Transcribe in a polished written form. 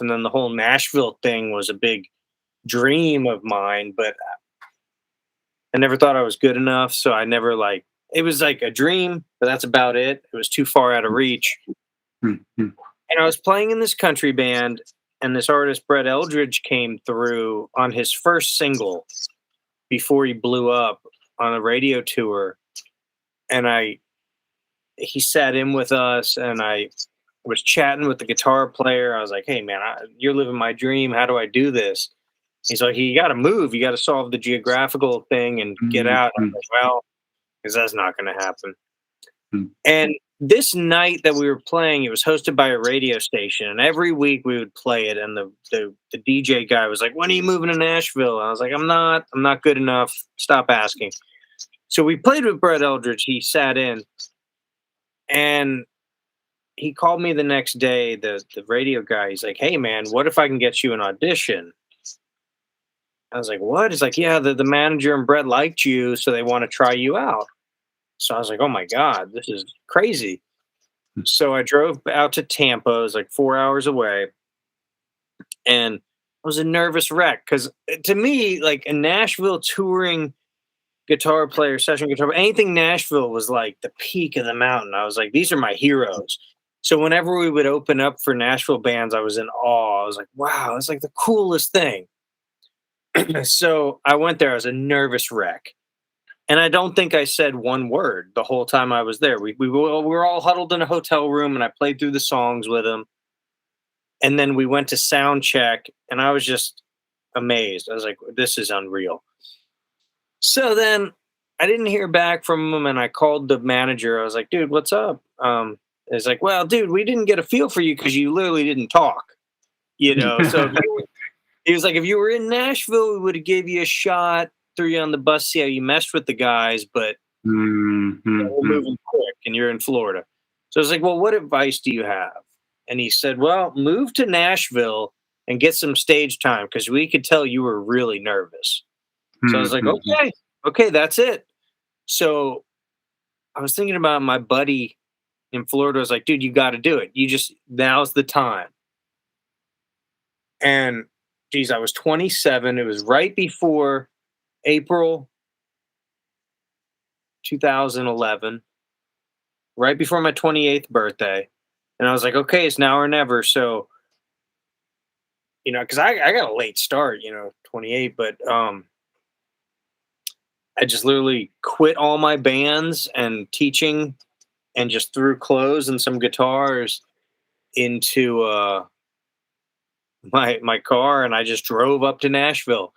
And then the whole Nashville thing was a big dream of mine, but I never thought I was good enough. So I never like, it was like a dream, but that's about it. It was too far out of reach. Mhm. And I was playing in this country band, and this artist, Brett Eldridge, came through on his first single before he blew up on a radio tour. And he sat in with us, and I was chatting with the guitar player. I was like, "Hey, man, you're living my dream. How do I do this?" He's like, "You got to move. You got to solve the geographical thing and get out." I'm Mhm. like, "Well, because that's not going to happen." Mhm. And this night that we were playing, it was hosted by a radio station, and every week we would play it. And the DJ guy was like, "When are you moving to Nashville?" And I was like, "I'm not. I'm not good enough. Stop asking." So we played with Brett Eldridge. He sat in, and he called me the next day. The radio guy. He's like, "Hey, man, what if I can get you an audition?" I was like, "What?" He's like, "Yeah, the manager and Brett liked you, so they want to try you out." So I was like, "Oh my god, this is crazy." So I drove out to Tampa. It was like 4 hours away, and I was a nervous wreck because to me, like a Nashville touring guitar player, session guitar, anything Nashville was like the peak of the mountain. I was like, these are my heroes. So whenever we would open up for Nashville bands, I was in awe. I was like, wow, it's like the coolest thing. So I went there. I was a nervous wreck. And I don't think I said one word the whole time I was there. We were all huddled in a hotel room, and I played through the songs with him. And then we went to sound check, and I was just amazed. I was like, this is unreal. So then I didn't hear back from him, and I called the manager. I was like, dude, what's up? It's like, well, dude, we didn't get a feel for you because you literally didn't talk, you know. So he was like, if you were in Nashville, we would have gave you a shot, threw you on the bus, see how you meshed with the guys, but we're Mhm. moving quick, and you're in Florida. So I was like, well, what advice do you have? And he said, well, move to Nashville and get some stage time because we could tell you were really nervous. So I was like, Mhm. okay, okay, that's it. So I was thinking about my buddy in Florida. I was like, dude, you got to do it. You just, now's the time. And geez, I was 27. It was right before April 2011, right before my 28th birthday. And I was like, okay, it's now or never. So, because I got a late start, 28, but I just literally quit all my bands and teaching and just threw clothes and some guitars into my car, and I just drove up to Nashville.